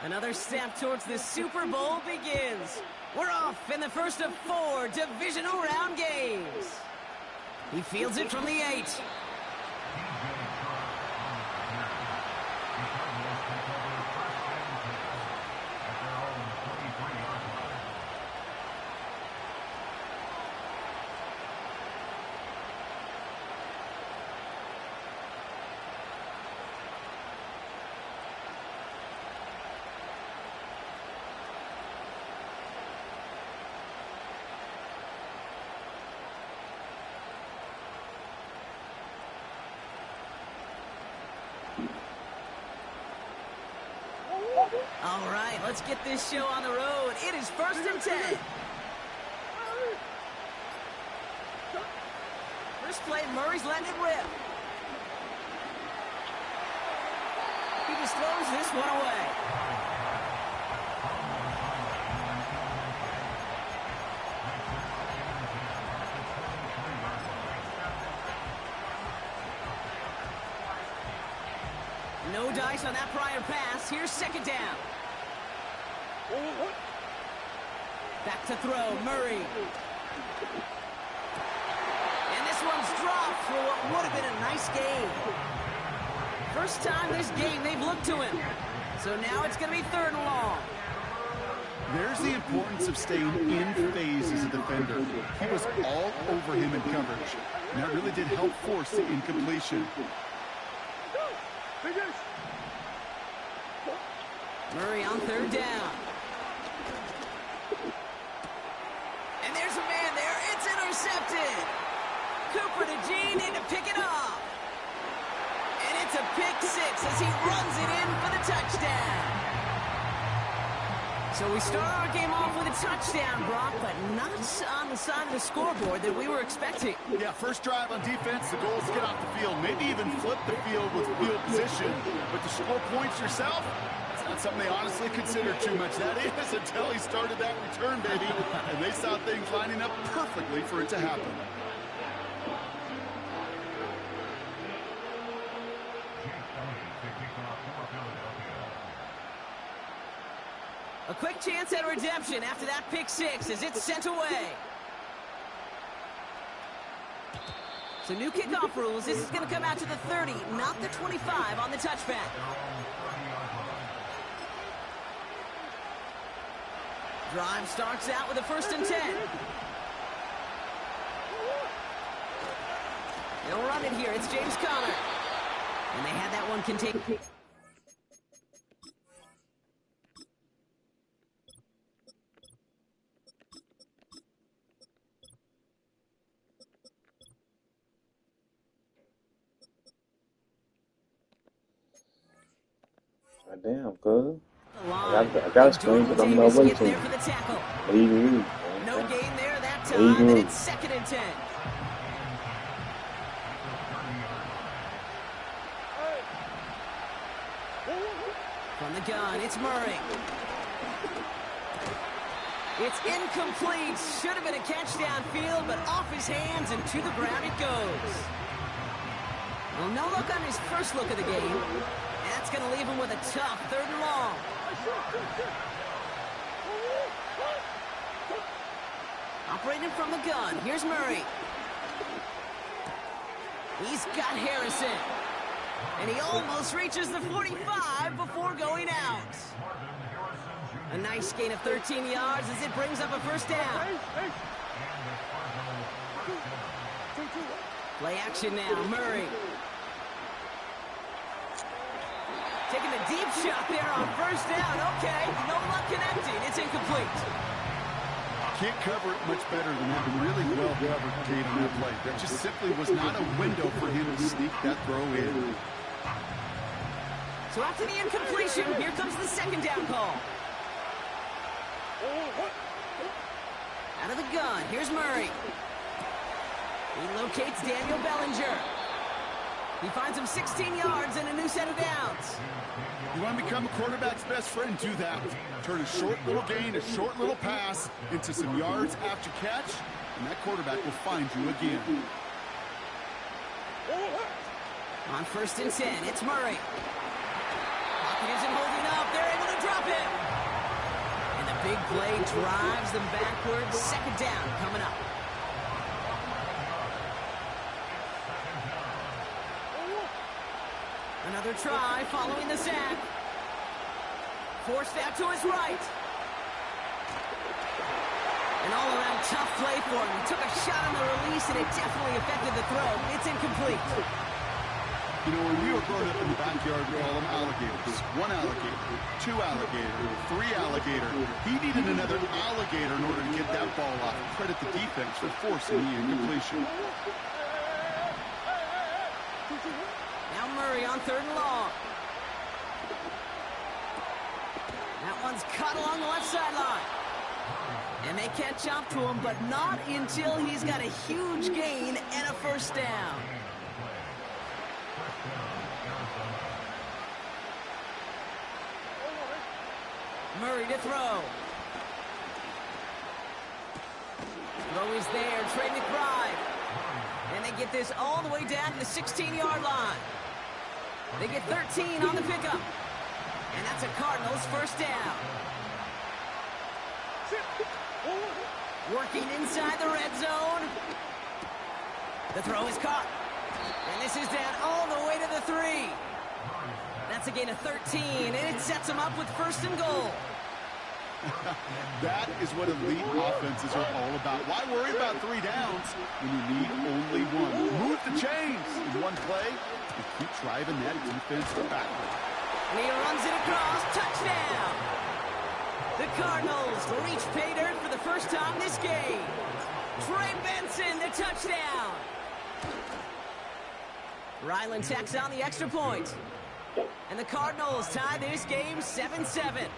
Another step towards the Super Bowl begins. We're off in the first of 4 divisional round games. He fields it from the 8. All right, let's get this show on the road. It is 1st and 10. First play, Murray's letting it rip. He just throws this one away. No dice on that prior pass. Here's 2nd down. Back to throw, Murray. And this one's dropped for what would have been a nice gain. First time this game they've looked to him. So now it's going to be 3rd and long. There's the importance of staying in phase as a defender. He was all over him in coverage. And that really did help force the incompletion. Murray on 3rd down. And there's a man there. It's intercepted. Cooper to Gene in to pick it off. And it's a pick 6 as he runs it in for the touchdown. So we start our game off with a touchdown, Brock, but not on the side of the scoreboard that we were expecting. Yeah, first drive on defense, the goal is to get off the field, maybe even flip the field with field position. But to score points yourself, that's not something they honestly consider too much. That is until he started that return, baby. And they saw things lining up perfectly for it to happen. A quick chance at redemption after that pick 6 as it's sent away. So new kickoff rules. This is going to come out to the 30, not the 25 on the touchback. Drive starts out with a 1st and 10. They'll run it here. It's James Conner. And they had that one contained. Damn, cuz. I got a screen, but I'm not waiting. No gain there that time, and it's 2nd and 10. From the gun, it's Murray. It's incomplete. Should have been a catch downfield, but off his hands and to the ground it goes. Well, no look on his first look of the game. That's going to leave him with a tough 3rd and long. Operating from the gun. Here's Murray. He's got Harrison. And he almost reaches the 45 before going out. A nice gain of 13 yards as it brings up a 1st down. Play action now. Murray. Taking a deep shot there on 1st down. Okay, no luck connecting. It's incomplete. Can't cover it much better than that. Really well covered, Kate, on that play. There just simply was not a window for him to sneak that throw in. So after the incompletion, here comes the 2nd down call. Out of the gun, here's Murray. He locates Daniel Bellinger. He finds him 16 yards and a new set of downs. You want to become a quarterback's best friend, do that. Turn a short little gain, a short little pass into some yards after catch, and that quarterback will find you again. On 1st and 10, it's Murray. Pocket isn't holding up. They're able to drop it. And the big play drives them backwards. Second down coming up. Another try following the sack. Forced out to his right. An all-around tough play for him. He took a shot on the release, and it definitely affected the throw. It's incomplete. You know, when we were growing up in the backyard, we call them alligators. One alligator, two alligator, three alligator. He needed another alligator in order to get that ball off. Credit the defense for forcing the incompletion. Now Murray on 3rd and long. That one's cut along the left sideline. And they catch up to him, but not until he's got a huge gain and a first down. Murray to throw. Throw is there, Trey McBride. And they get this all the way down to the 16-yard line. They get 13 on the pickup. And that's a Cardinals first down. Working inside the red zone. The throw is caught. And this is down all the way to the 3. That's a gain of 13, and it sets them up with 1st and goal. That is what elite offenses are all about. Why worry about 3 downs when you need only 1? Move the chains in one play and keep driving that defense backward. And he runs it across. Touchdown! The Cardinals reach pay dirt for the first time this game. Trey Benson, the touchdown. Ryland tacks on the extra point. And the Cardinals tie this game 7-7.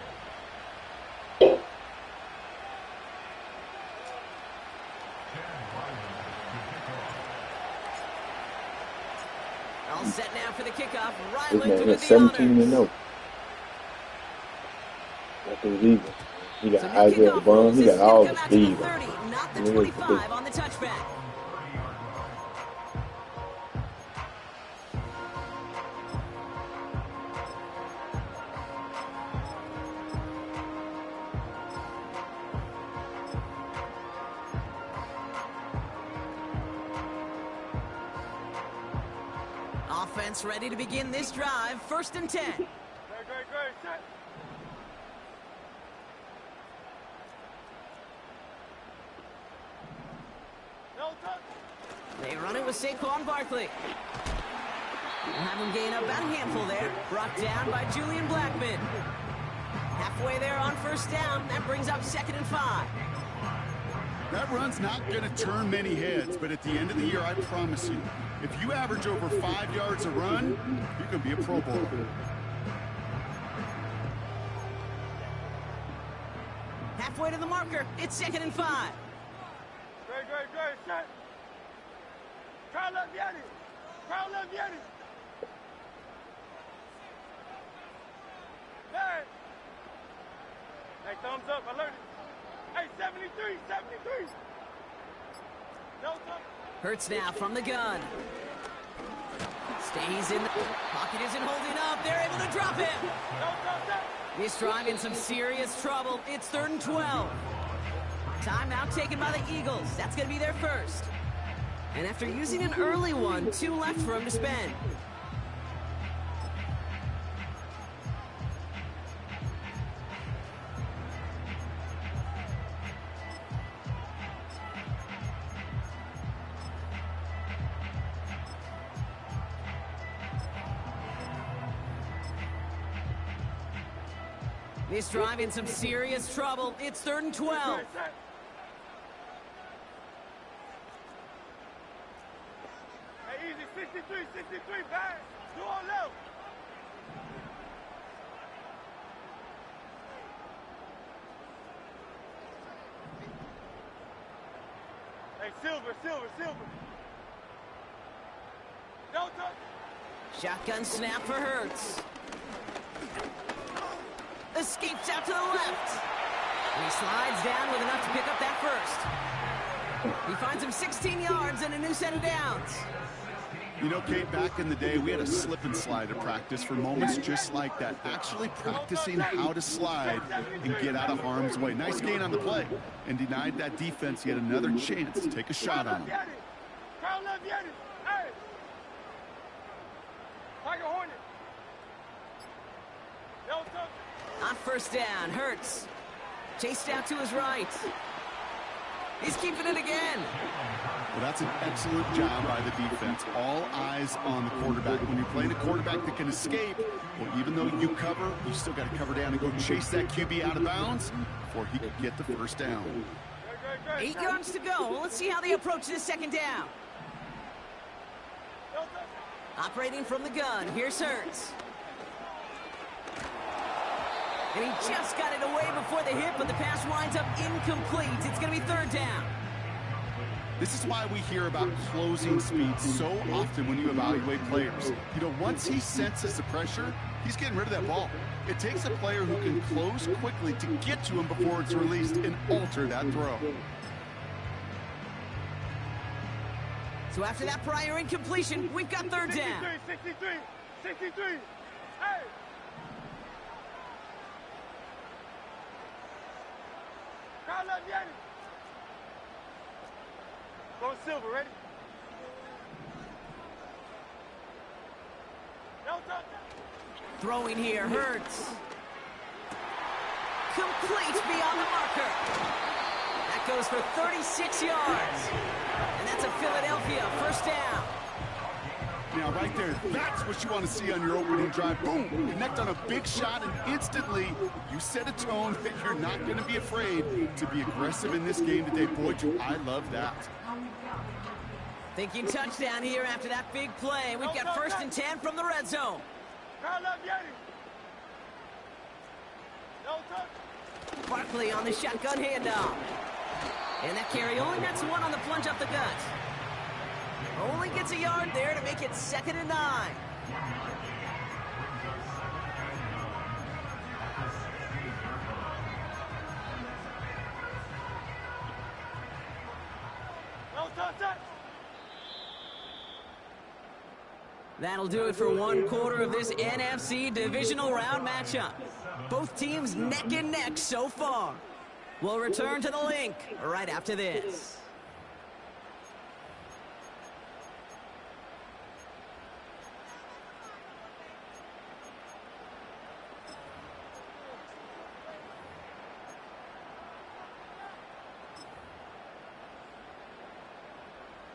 All set now for the kickoff. Ryland to the 17-0. That's his Eagles. He got Isaiah Bond. He got all the speed. Not the 25 on the touchback. Offense ready to begin this drive. 1st and 10. Great. Set. No touch. They run it with Saquon Barkley. We'll have him gain up about a handful there. Brought down by Julian Blackman. Halfway there on 1st down. That brings up 2nd and 5. That run's not going to turn many heads, but at the end of the year, I promise you, if you average over 5 yards a run, you can be a Pro Bowler. Halfway to the marker. It's 2nd and 5. Great. Set. Crowd left Yeti. Hey, thumbs up. Alerted. Hey, 73. No touch. Hurts now from the gun. Stays in the pocket, isn't holding up. They're able to drop him. No touch. This drive in some serious trouble. It's 3rd and 12. Timeout taken by the Eagles. That's going to be their first. And after using an early one, 2 left for him to spend. This drive in some serious trouble. It's 3rd and 12. Hey, easy. 63. Back. 2 on left. Hey, Silver. No touch. Shotgun snap for Hurts. Escapes out to the left. And he slides down with enough to pick up that first. He finds him 16 yards and a new set of downs. You know, Kate, back in the day, we had a slip and slide at practice for moments just like that. Actually practicing how to slide and get out of harm's way. Nice gain on the play. And denied that defense yet another chance to take a shot on him. On first down, Hurts. Chased out to his right. He's keeping it again. Well, that's an excellent job by the defense. All eyes on the quarterback. When you're playing a quarterback that can escape, well, even though you cover, you still got to cover down and go chase that QB out of bounds before he could get the first down. 8 yards to go. Well, let's see how they approach this second down. Operating from the gun, here's Hurts. And he just got it away before the hit, but the pass winds up incomplete. It's going to be third down. This is why we hear about closing speed so often when you evaluate players. You know, once he senses the pressure, he's getting rid of that ball. It takes a player who can close quickly to get to him before it's released and alter that throw. So after that prior incompletion, we've got third down. 63. Hey! Go Silver, ready? Throwing here, Hurts. Complete beyond the marker. That goes for 36 yards. And that's a Philadelphia first down. Now, right there, that's what you want to see on your opening drive. Boom! Connect on a big shot, and instantly you set a tone that you're not going to be afraid to be aggressive in this game today. Boy, do I love that. Thinking touchdown here after that big play. We've got first and 10 from the red zone. Barkley on the shotgun handoff. And that carry only nets one on the plunge up the gut. Only gets a yard there to make it 2nd and 9. That'll do it for one quarter of this NFC divisional round matchup. Both teams neck and neck so far. We'll return to the link right after this.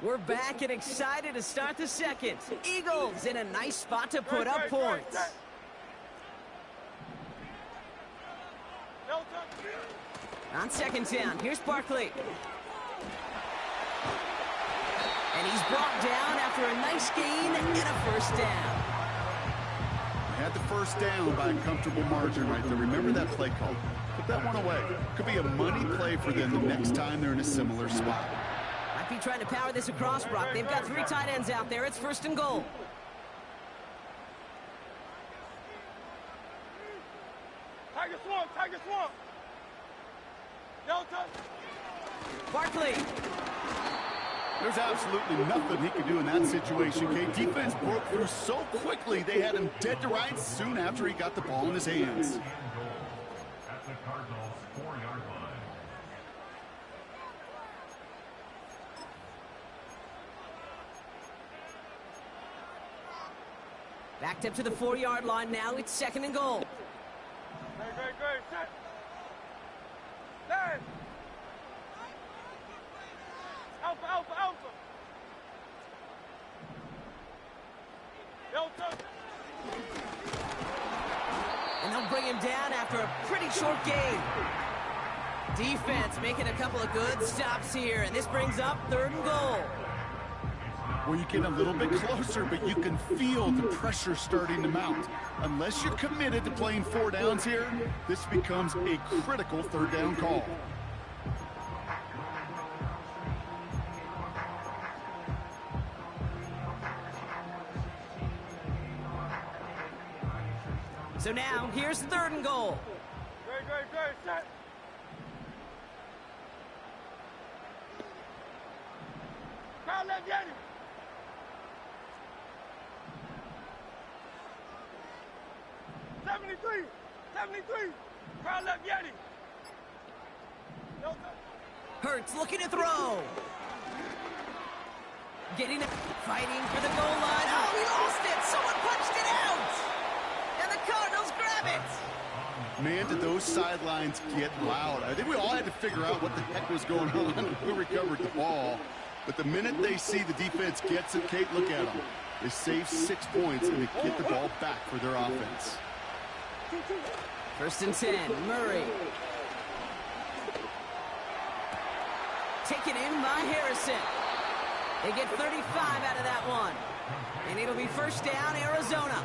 We're back and excited to start the second. Eagles in a nice spot to put up points. On second down, here's Barkley. And he's brought down after a nice gain and a first down. Had the first down by a comfortable margin right there. Remember that play call. Put that one away. Could be a money play for them the next time they're in a similar spot. Might be trying to power this across, Brock. They've got 3 tight ends out there. It's first and goal. Tiger Swamp. Delta. Barkley. There's absolutely nothing he could do in that situation, Kate. Defense broke through so quickly, they had him dead to rights soon after he got the ball in his hands. At the Cardinals' 4-yard line. Backed up to the 4-yard line now. It's 2nd and goal. Great. Set. Stand. Alpha. Delta. And they'll bring him down after a pretty short game. Defense making a couple of good stops here, and this brings up 3rd and goal. Well, you get a little bit closer, but you can feel the pressure starting to mount. Unless you're committed to playing 4 downs here, this becomes a critical 3rd down call. So now, here's 3rd and goal. Great. Set. Crowd left, Yanni. 73. Crowd left Yeti. Hurts looking to throw. Getting it, fighting for the goal line. Oh, he lost it. Someone punched it out. And the Cardinals grab it. Man, did those sidelines get loud. I think we all had to figure out what the heck was going on and who recovered the ball. But the minute they see the defense gets it, Kate, look at them. They save 6 points and they get the ball back for their offense. 1st and 10, Murray. Taken in by Harrison. They get 35 out of that one. And it'll be 1st down, Arizona.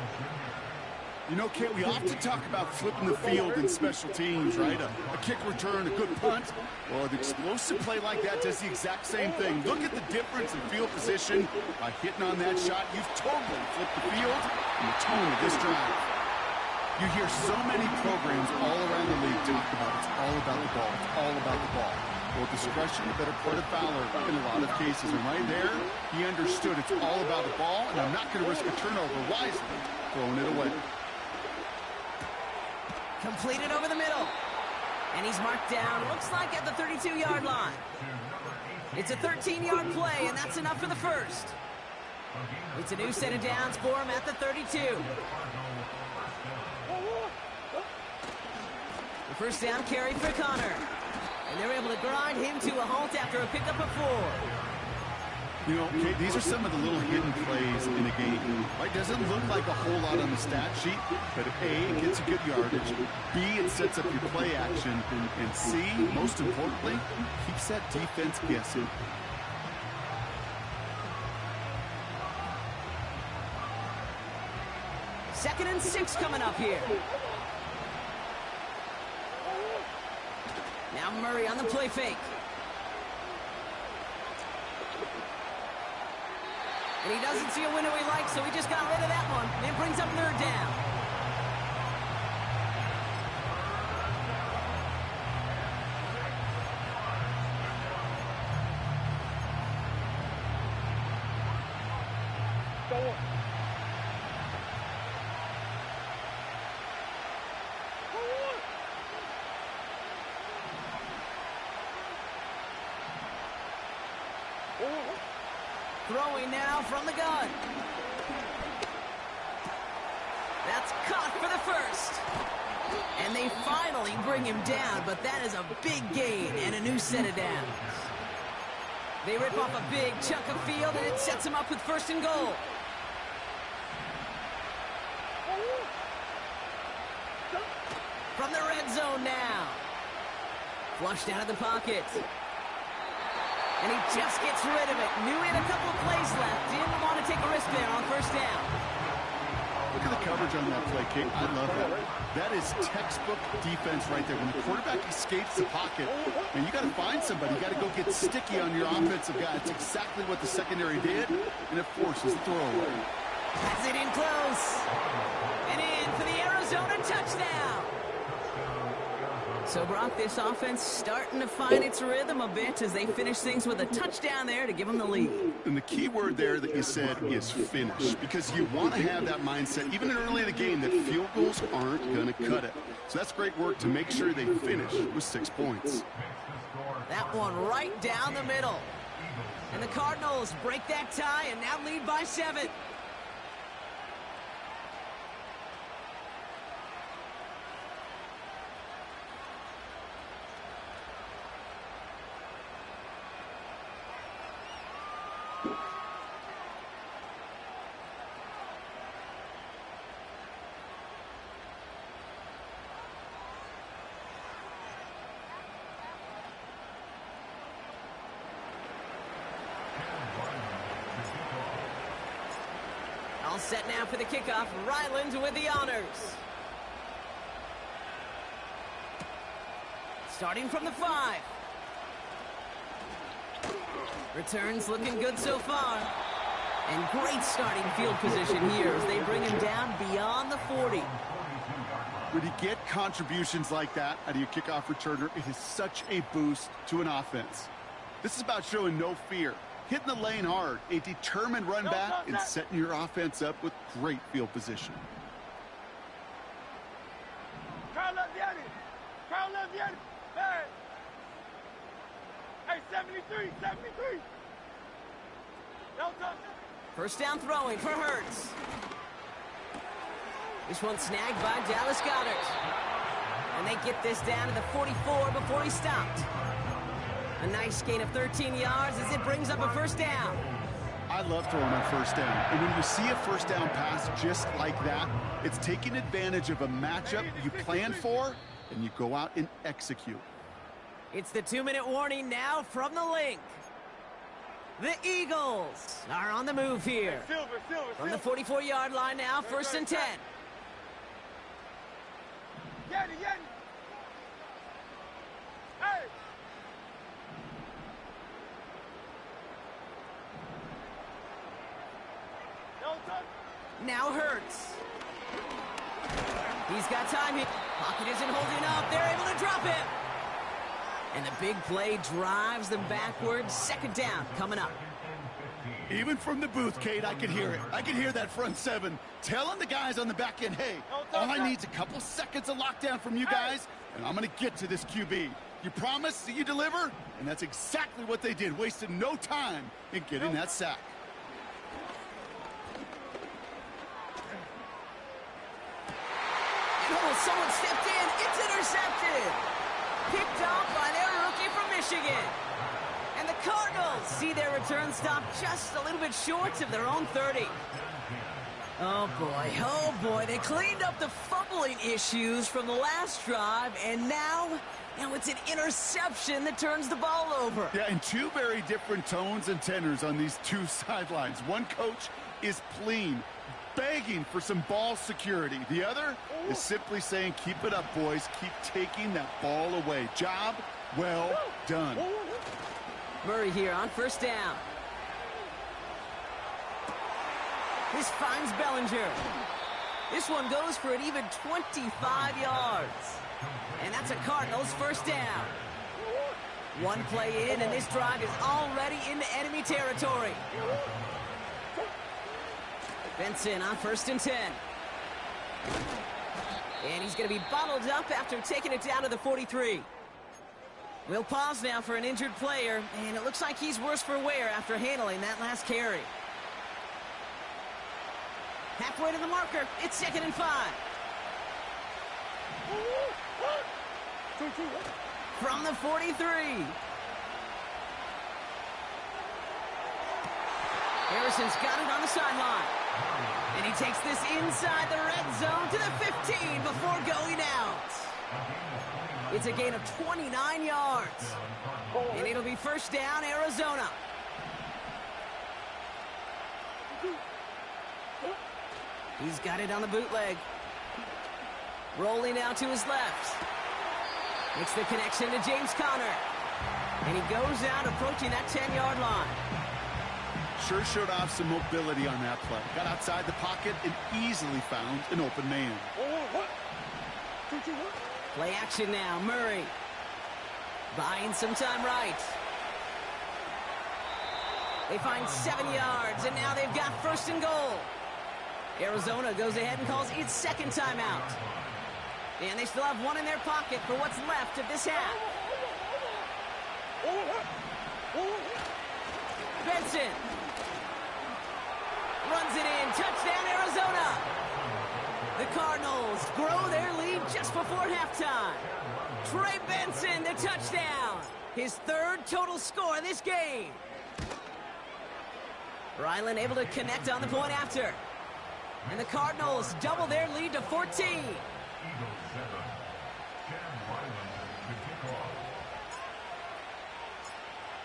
You know, Kate, we often talk about flipping the field in special teams, right? A kick return, a good punt. Well, an explosive play like that does the exact same thing. Look at the difference in field position. By hitting on that shot, you've totally flipped the field and the tone of this drive. You hear so many programs all around the league talk about it's all about the ball. It's all about the ball. Well, discretion, the better part of Fowler in a lot of cases. And right there, he understood it's all about the ball, and I'm not going to risk a turnover wisely, throwing it away. Completed over the middle. And he's marked down, looks like at the 32-yard line. It's a 13-yard play, and that's enough for the first. It's a new set of downs for him at the 32. The 1st down carry for Connor. And they're able to grind him to a halt after a pickup of 4. You know, Kate, these are some of the little hidden plays in a game. Right? Doesn't look like a whole lot on the stat sheet, but A, it gets a good yardage. B, it sets up your play action. And C, most importantly, keeps that defense guessing. Second and 6 coming up here. Now Murray on the play fake. And he doesn't see a window he likes, so he just got rid of that one. And it brings up 3rd down. Throwing now from the gun. That's caught for the first. And they finally bring him down, but that is a big gain and a new set of downs. They rip off a big chunk of field, and it sets him up with 1st and goal. From the red zone now. Flushed out of the pocket. And he just gets rid of it. Knew he had a couple of plays left. Didn't want to take a risk there on 1st down. Look at the coverage on that play, Kate. I love that. That is textbook defense right there. When the quarterback escapes the pocket, and you got to find somebody. You got to go get sticky on your offensive guy. It's exactly what the secondary did, and it forces the throwaway. Has it in close. And in for the Arizona touchdown. So, Brock, this offense starting to find its rhythm a bit as they finish things with a touchdown there to give them the lead. And the key word there that you said is finish, because you want to have that mindset, even early in the game, that field goals aren't going to cut it. So that's great work to make sure they finish with 6 points. That one right down the middle. And the Cardinals break that tie and now lead by 7. All set now for the kickoff. Ryland with the honors. Starting from the 5. Returns looking good so far. And great starting field position here as they bring him down beyond the 40. When you get contributions like that out of your kickoff returner, it is such a boost to an offense. This is about showing no fear, hitting the lane hard, a determined run back, and setting your offense up with great field position. Crowd 73, 73. Delta. First down throwing for Hurts. This one snagged by Dallas Goedert. And they get this down to the 44 before he stopped. A nice gain of 13 yards as it brings up a first down. I love throwing on first down. And when you see a first down pass just like that, it's taking advantage of a matchup you plan for, and you go out and execute. It's the 2-minute warning now from the link. The Eagles are on the move here. From the 44-yard line now, first and 10. Yanni. Hey! Delta. Now Hurts. He's got time here. Pocket isn't holding up. They're able to drop him. And the big play drives them backwards. Second down coming up. Even from the booth, Kate, I could hear it. I could hear that front seven telling the guys on the back end, hey, all I need is a couple seconds of lockdown from you guys, and I'm going to get to this QB. You promise that you deliver? And that's exactly what they did, wasted no time in getting that sack. Oh, someone stepped in. It's intercepted. Picked off by their rookie from Michigan. And the Cardinals see their return stop just a little bit short of their own 30. Oh boy, they cleaned up the fumbling issues from the last drive, and now it's an interception that turns the ball over. Yeah, and two very different tones and tenors on these two sidelines. One coach is pleading, begging for some ball security. The other is simply saying, keep it up, boys. Keep taking that ball away. Job well done. Murray here on first down. This finds Bellinger. This one goes for an even 25 yards. And that's a Cardinals first down. One play in, and this drive is already into enemy territory. Benson on first and 10. And he's going to be bottled up after taking it down to the 43. We'll pause now for an injured player, and it looks like he's worse for wear after handling that last carry. Halfway to the marker, it's second and 5. From the 43. Harrison's got it on the sideline. And he takes this inside the red zone to the 15 before going out. It's a gain of 29 yards. And it'll be first down, Arizona. He's got it on the bootleg. Rolling out to his left. Makes the connection to James Conner. And he goes out approaching that 10-yard line. Sure showed off some mobility on that play. Got outside the pocket and easily found an open man. Play action now, Murray. Buying some time right. They find 7 yards, and now they've got first and goal. Arizona goes ahead and calls its second timeout. And they still have one in their pocket for what's left of this half. Benson runs it in. Touchdown, Arizona. The Cardinals grow their lead just before halftime. Trey Benson, the touchdown. His third total score of this game. Ryland able to connect on the point after. And the Cardinals double their lead to 14.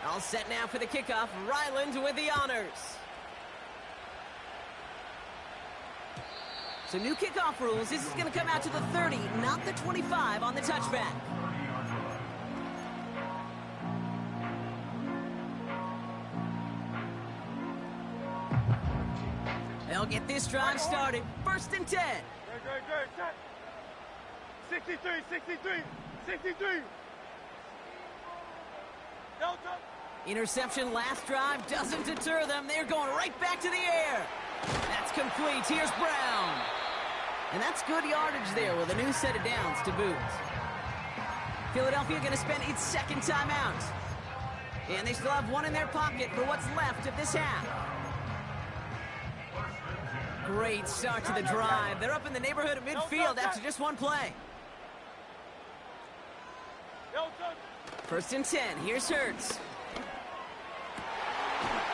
All set now for the kickoff. Ryland with the honors. So new kickoff rules. This is going to come out to the 30, not the 25 on the touchback. They'll get this drive started. First and 10. Good. 63. Delta. Interception last drive doesn't deter them. They're going right back to the air. That's complete. Here's Brown. And that's good yardage there with a new set of downs to boot. Philadelphia going to spend its second timeout. And they still have one in their pocket for what's left of this half. Great start to the drive. They're up in the neighborhood of midfield after just one play. First and 10. Here's Hurts.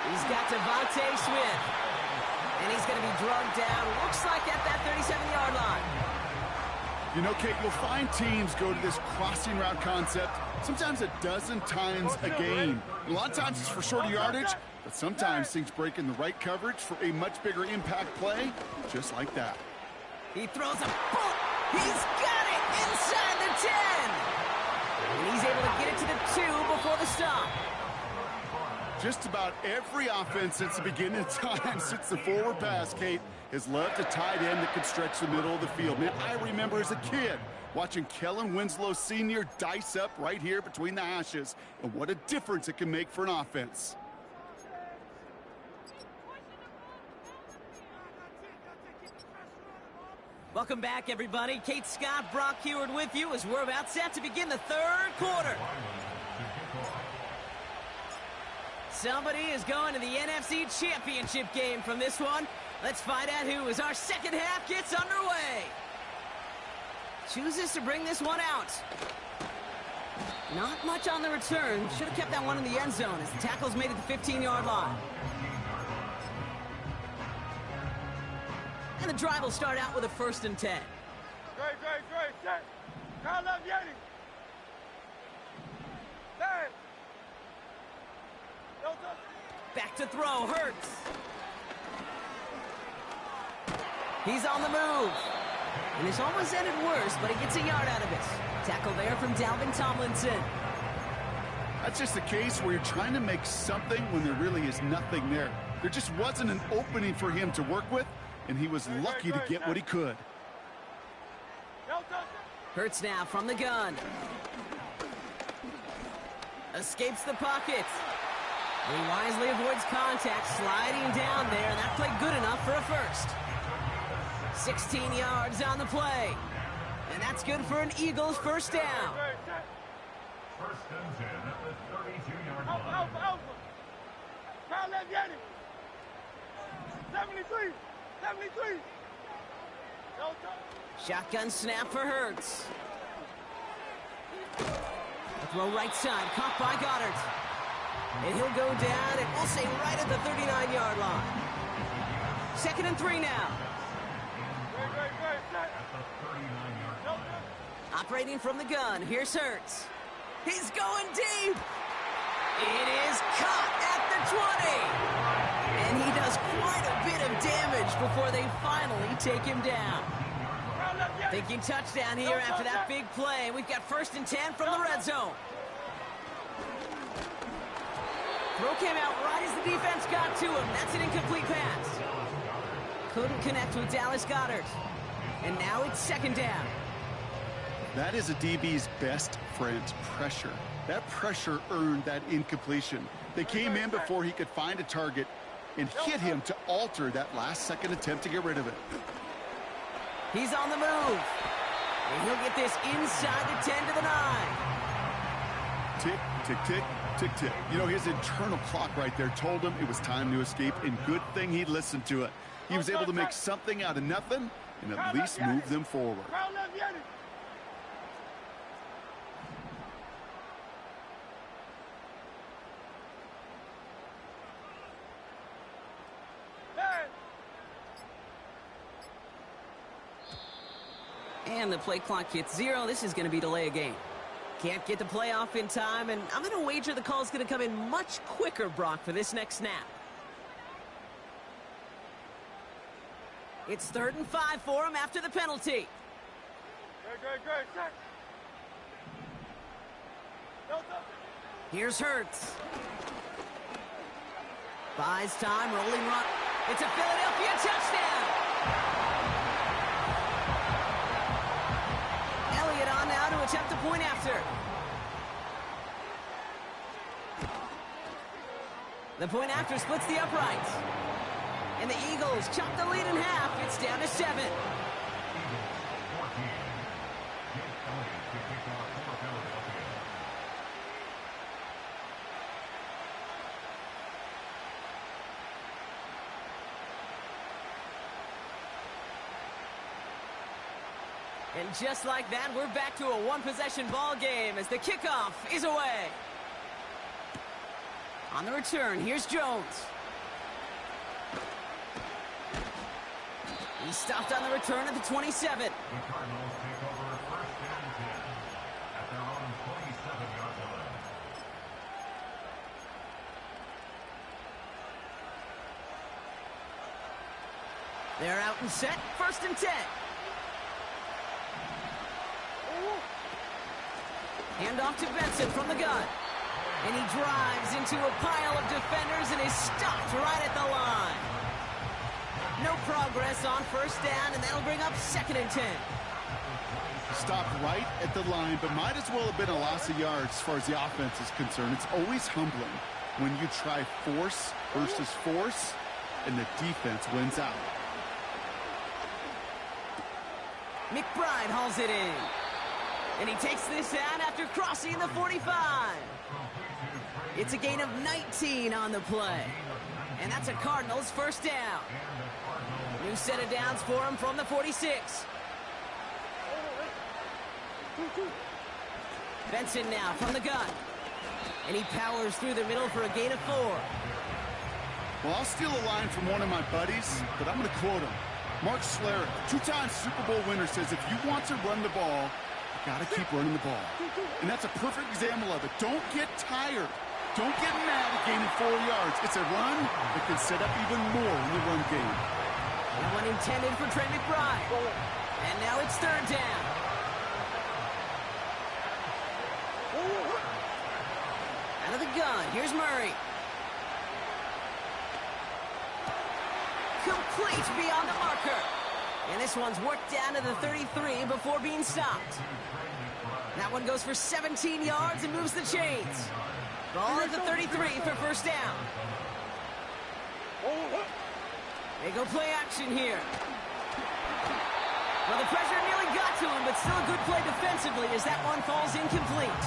He's got Devontae Smith. And he's going to be drugged down, looks like at that 37-yard line. You know, Kate, you'll find teams go to this crossing route concept sometimes a dozen times a game. A lot of times it's for shorter yardage, but sometimes things break in the right coverage for a much bigger impact play, just like that. He throws a boom. He's got it inside the 10. And he's able to get it to the 2 before the stop. Just about every offense since the beginning of time, since the forward pass, Kate, has loved a tight end that can stretch the middle of the field. Man, I remember as a kid watching Kellen Winslow Sr. dice up right here between the hashes, and what a difference it can make for an offense. Welcome back, everybody. Kate Scott, Brock Heward with you as we're about set to begin the third quarter. Somebody is going to the NFC Championship game from this one. Let's find out who, as our second half gets underway. Chooses to bring this one out. Not much on the return. Should have kept that one in the end zone as the tackle's made at the 15-yard line. And the drive will start out with a first and 10. Great, set. Kyle left Yeti. Stand. Back to throw, Hurts. He's on the move. And this almost ended worse, but he gets a yard out of it. Tackle there from Dalvin Tomlinson. That's just a case where you're trying to make something when there really is nothing there. There just wasn't an opening for him to work with, and he was lucky to get what he could. Hurts now from the gun. Escapes the pocket. He wisely avoids contact, sliding down there, and that played good enough for a first. 16 yards on the play. And that's good for an Eagles first down. First and 10 at the 32-yard line. Alpha. Kyle left Yeti. 73. Shotgun snap for Hurts. Throw right side, caught by Goddard. And he'll go down, and we'll say right at the 39-yard line. Second and 3 now. Operating from the gun, here's Hurts. He's going deep. It is caught at the 20. And he does quite a bit of damage before they finally take him down. Thinking touchdown here after that big play. We've got first and 10 from the red zone. Throw came out right as the defense got to him. That's an incomplete pass. Couldn't connect with Dallas Goedert. And now it's second down. That is a DB's best friend, pressure. That pressure earned that incompletion. They came in before he could find a target and hit him to alter that last-second attempt to get rid of it. He's on the move. And he'll get this inside the 10 to the 9. Tick, tick, tick, tick, tick. You know, his internal clock right there told him it was time to escape, and good thing he listened to it. He was able to make something out of nothing and at least move them forward. And the play clock hits 0. This is going to be delay a game. Can't get the play off in time, and I'm going to wager the call's going to come in much quicker, Brock, for this next snap. It's 3rd and 5 for him after the penalty. Good. Here's Hurts. Buys time, rolling run. It's a Philadelphia touchdown. Elliott on now to attempt the point after. The point after splits the uprights. And the Eagles chop the lead in half. It's down to 7. And just like that, we're back to a one-possession ball game as the kickoff is away. On the return, here's Jones. He stopped on the return at the 27. The Cardinals take over first and 10 at their own 27-yard line. They're out and set, first and 10. Hand off to Benson from the gun. And he drives into a pile of defenders and is stopped right at the line. No progress on first down, and that'll bring up second and 10. Stopped right at the line, but might as well have been a loss of yards as far as the offense is concerned. It's always humbling when you try force versus force, and the defense wins out. McBride hauls it in. And he takes this out after crossing the 45. It's a gain of 19 on the play. And that's a Cardinals first down. New set of downs for him from the 46. Benson now from the gun. And he powers through the middle for a gain of 4. Well, I'll steal a line from one of my buddies, but I'm going to quote him. Mark Schlereth, two-time Super Bowl winner, says if you want to run the ball, you got to keep running the ball. And that's a perfect example of it. Don't get tired. Don't get mad at gaining 4 yards. It's a run that can set up even more in the run game. That one intended for Trey McBride. And now it's third down. Out of the gun, here's Murray. Complete beyond the marker. And this one's worked down to the 33 before being stopped. That one goes for 17 yards and moves the chains. Ball at the 33 for first down. They go play action here. Well, the pressure nearly got to him, but still a good play defensively as that one falls incomplete.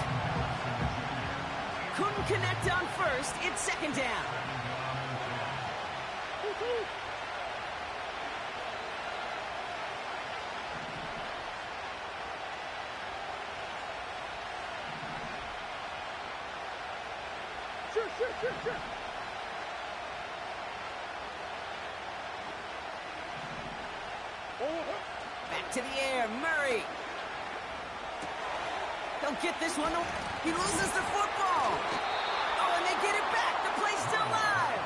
Couldn't connect on first. It's second down. Sure. Back to the air, Murray. He'll get this one. He loses the football. Oh, and they get it back. The play's still live.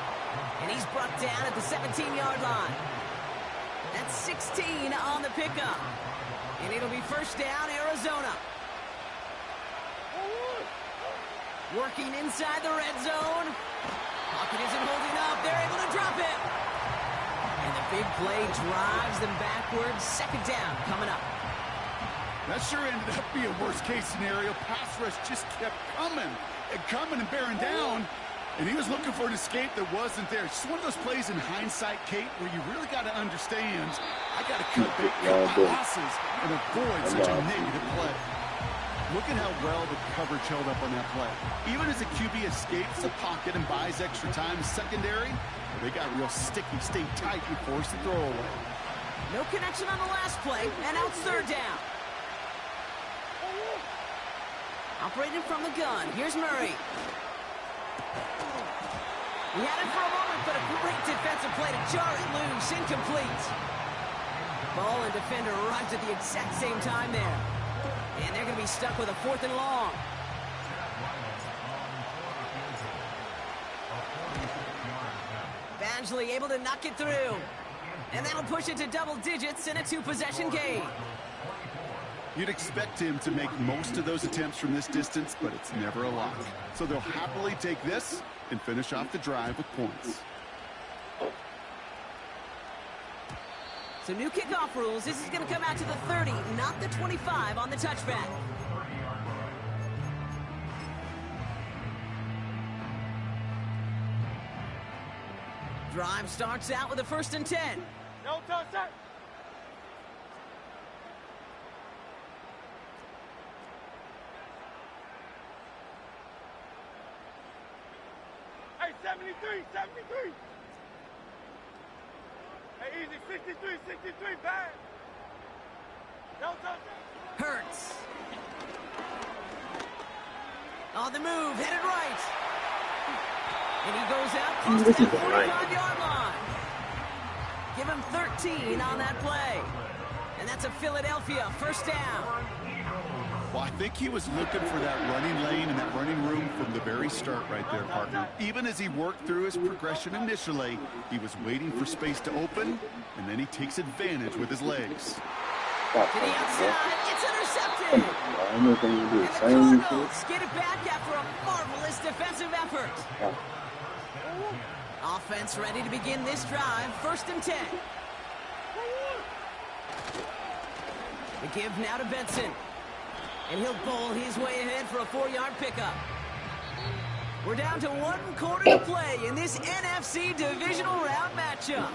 And he's brought down at the 17-yard line. That's 16 on the pickup. And it'll be first down, Arizona. Working inside the red zone. Pocket isn't holding up. They're able to drop it. And the big play drives them backwards. Second down coming up. That sure ended up being a worst-case scenario. Pass rush just kept coming and bearing down. And he was looking for an escape that wasn't there. It's just one of those plays in hindsight, Kate, where you really got to understand, I got to cut my losses and avoid such a negative play. Look at how well the coverage held up on that play. Even as the QB escapes the pocket and buys extra time secondary, they got real sticky, stayed tight, and forced the throw away. No connection on the last play, and now it's third down. Operating from the gun, here's Murray. He had it for a moment, but a great defensive play to jar it loose, incomplete. Ball and defender arrived at the exact same time there. And they're going to be stuck with a 4th and long. Badgley able to knock it through. And that'll push it to double digits in a 2-possession game. You'd expect him to make most of those attempts from this distance, but it's never a lock. So they'll happily take this and finish off the drive with points. So new kickoff rules. This is going to come out to the 30, not the 25 on the touchback. Drive starts out with a 1st and 10. No touch that. Hey, 73. Hey, easy, 63, bang. No touchdown. Hurts. On the move, headed right. And he goes out close to the 45-yard line. Give him 13 on that play. And that's a Philadelphia first down. Well, I think he was looking for that running lane and that running room from the very start right there, partner. Even as he worked through his progression initially, he was waiting for space to open, and then he takes advantage with his legs. To the outside, it's intercepted. And the Cardinals get it back after a marvelous defensive effort. Offense ready to begin this drive, 1st and 10. The give now to Benson. And he'll bowl his way ahead for a 4-yard pickup. We're down to 1 quarter to play in this NFC divisional round matchup.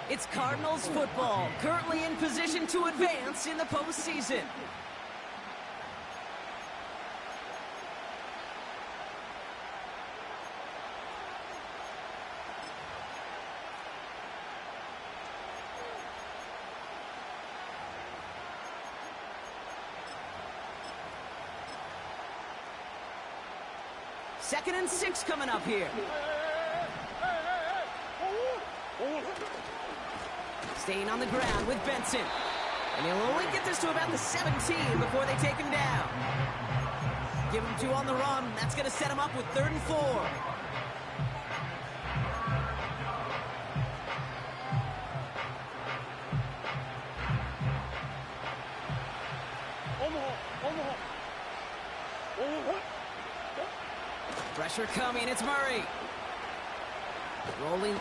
It's Cardinals football, currently in position to advance in the postseason. Second and 6 coming up here. Staying on the ground with Benson. And he'll only get this to about the 17 before they take him down. Give him 2 on the run. That's going to set him up with 3rd and 4. Pressure coming, it's Murray. Rolling,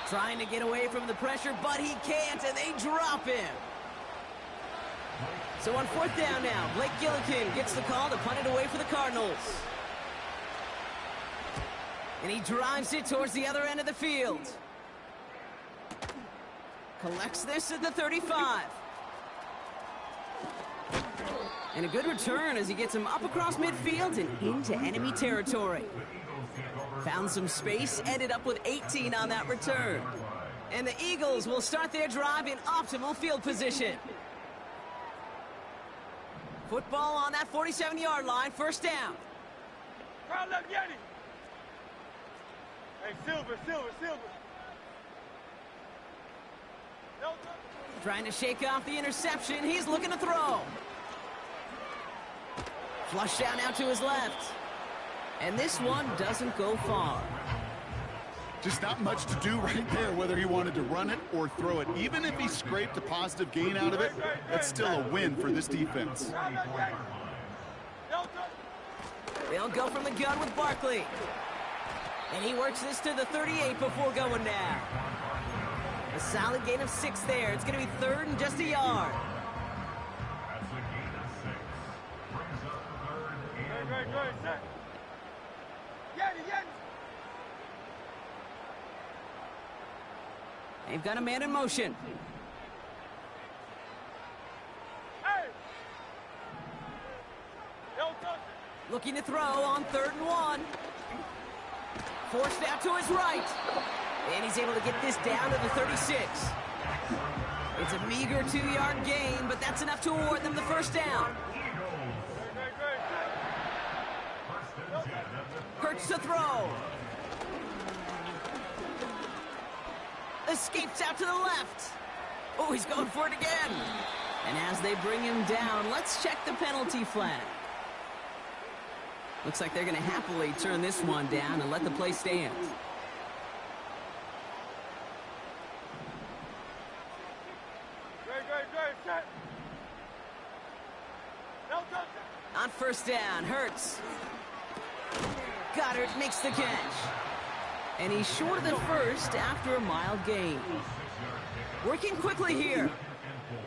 trying to get away from the pressure, but he can't, and they drop him. So on 4th down now, Blake Gillikin gets the call to punt it away for the Cardinals. And he drives it towards the other end of the field. Collects this at the 35. And a good return as he gets him up across midfield and into enemy territory. Found some space, ended up with 18 on that return. And the Eagles will start their drive in optimal field position. Football on that 47-yard line, 1st down. Crowd left Yeti. Hey, Silver. No touchdown. Trying to shake off the interception. He's looking to throw. Flush down out to his left. And this one doesn't go far. Just not much to do right there, whether he wanted to run it or throw it. Even if he scraped a positive gain out of it, that's still a win for this defense. Crowd left Yeti. No touchdown. They'll go from the gun with Barkley. And he works this to the 38 before going down. A solid gain of 6 there. It's going to be 3rd and just a yard. Great, set. Yeti. They've got a man in motion. Hey. No touchdown. Looking to throw on 3rd and 1. Forced out to his right. And he's able to get this down to the 36. It's a meager 2-yard gain, but that's enough to award them the 1st down. Hurts to throw. Escapes out to the left. Oh, he's going for it again. And as they bring him down, let's check the penalty flag. Looks like they're going to happily turn this one down and let the play stand. Great, set. No touchdown. On 1st down, Hurts. Goddard makes the catch. And he's short of the 1st after a mild gain. Working quickly here.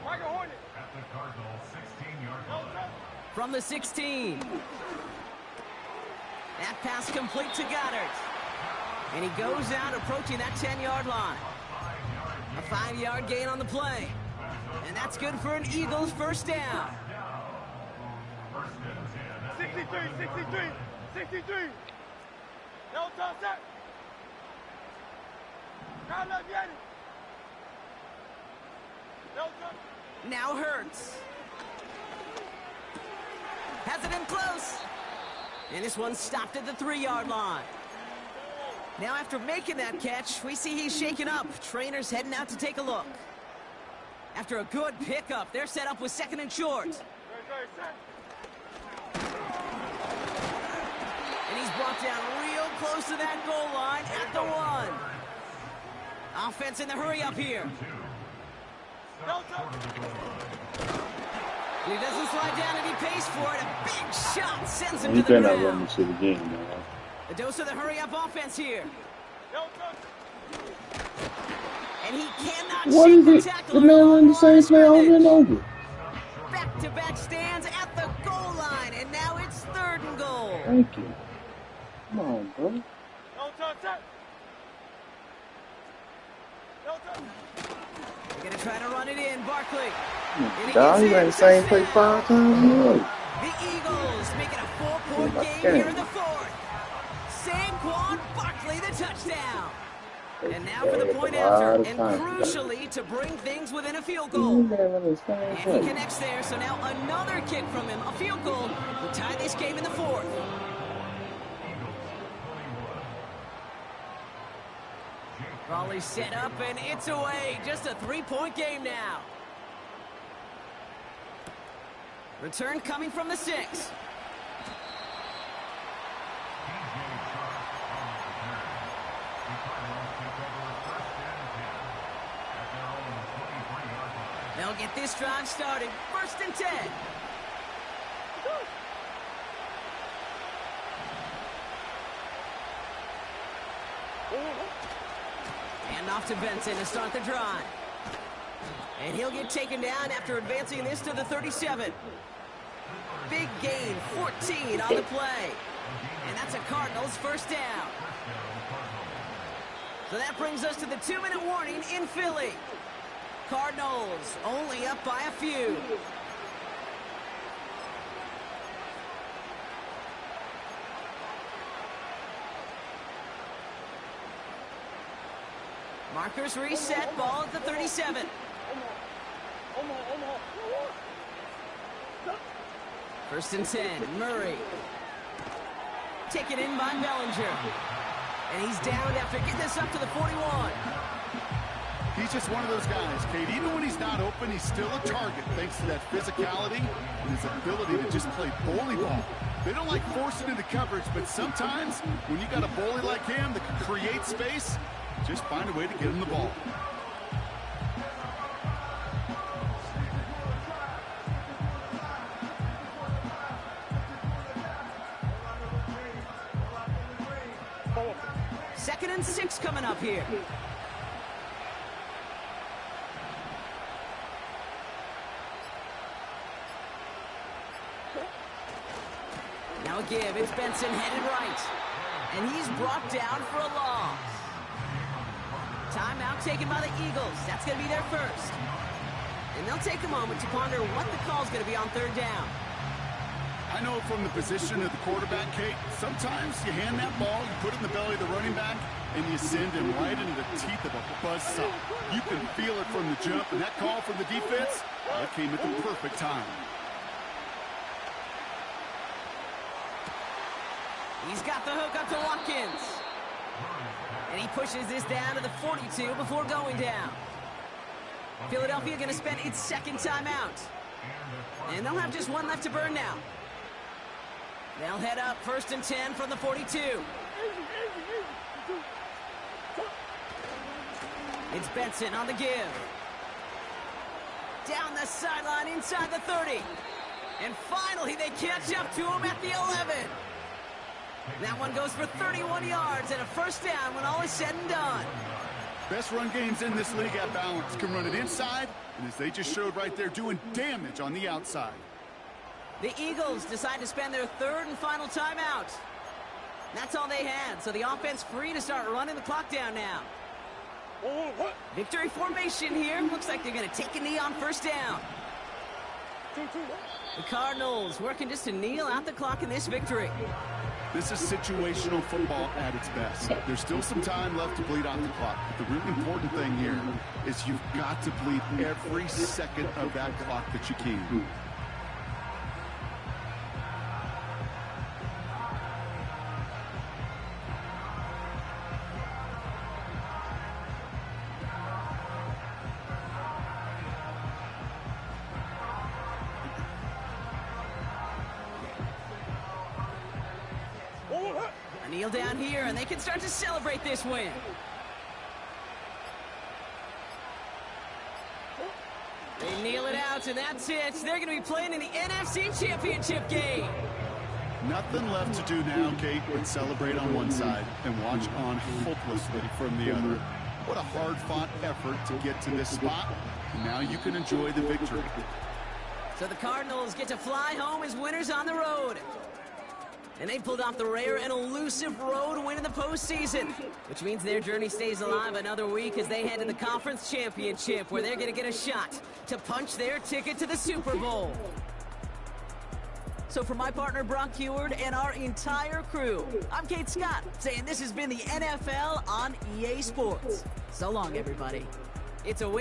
Michael Hornet. No touchdown. From the 16. That pass complete to Goddard. And he goes out approaching that 10-yard line. A 5-yard gain on the play. And that's good for an Eagles 1st down. 63. No touchdown. Crowd left Yeti. No touchdown. Now Hurts. Has it in close. And this one stopped at the 3-yard line. Now after making that catch, we see he's shaken up. Trainer's heading out to take a look. After a good pickup, they're set up with 2nd and short. And he's brought down real close to that goal line at the 1. Offense in the hurry up here. He doesn't slide down and he pays for it. A big shot sends him to the ground. Run into the game, man. A dose of the hurry-up offense here. And he cannot shake the tackle. The man run the same play over and over. Back-to-back stands at the goal line, and now it's 3rd and goal. Thank you. Come on, bro. They're going to try to run it in. Barkley. Dog, he ran the same play 5 times in a row. The Eagles making a 4-point game here in the 4th. Saquon Barkley the touchdown. And now for the point after, and crucially to bring things within a field goal. And he connects there, so now another kick from him, a field goal, to tie this game in the 4th. Raleigh set up, and it's away. Just a 3-point game now. Return coming from the 6. They'll get this drive started. 1st and 10. And off to Benson to start the drive. And he'll get taken down after advancing this to the 37. Big gain, 14 on the play. And that's a Cardinals 1st down. So that brings us to the 2-minute warning in Philly. Cardinals only up by a few. Markers reset, ball at the 37. First and 10, Murray. Taken in by Bellinger. And he's down after getting this up to the 41. He's just one of those guys, Kate. Even when he's not open, he's still a target thanks to that physicality and his ability to just play bully ball. They don't like forcing into coverage, but sometimes when you got a bully like him that can create space, just find a way to get him the ball. Second and 6 coming up here. Now a give. It's Benson headed right. And he's brought down for a loss. Timeout taken by the Eagles. That's going to be their first. And they'll take a moment to ponder what the call's going to be on 3rd down. I know from the position of the quarterback, Kate, sometimes you hand that ball, you put it in the belly of the running back, and you send him right into the teeth of a buzzsaw. You can feel it from the jump, and that call from the defense, that came at the perfect time. He's got the hook up to Watkins. And he pushes this down to the 42 before going down. Philadelphia going to spend its 2nd timeout. And they'll have just one left to burn now. They'll head up 1st and 10 from the 42. It's Benson on the give. Down the sideline inside the 30. And finally they catch up to him at the 11. That one goes for 31 yards and a 1st down when all is said and done. Best run games in this league at balance. Can run it inside, and as they just showed right there, doing damage on the outside. The Eagles decide to spend their 3rd and final timeout. That's all they had, so the offense free to start running the clock down now. Victory formation here. Looks like they're going to take a knee on 1st down. The Cardinals working just to kneel out the clock in this victory. This is situational football at its best. There's still some time left to bleed out the clock. But the really important thing here is you've got to bleed every second of that clock that you can. Kneel down here, and they can start to celebrate this win. They kneel it out, and that's it. They're going to be playing in the NFC Championship game. Nothing left to do now, Kate, but celebrate on one side and watch on hopelessly from the other. What a hard-fought effort to get to this spot. And now you can enjoy the victory. So the Cardinals get to fly home as winners on the road. And they pulled off the rare and elusive road win in the postseason, which means their journey stays alive another week as they head to the Conference Championship, where they're going to get a shot to punch their ticket to the Super Bowl. So for my partner, Brock Heward, and our entire crew, I'm Kate Scott, saying this has been the NFL on EA Sports. So long, everybody. It's a win.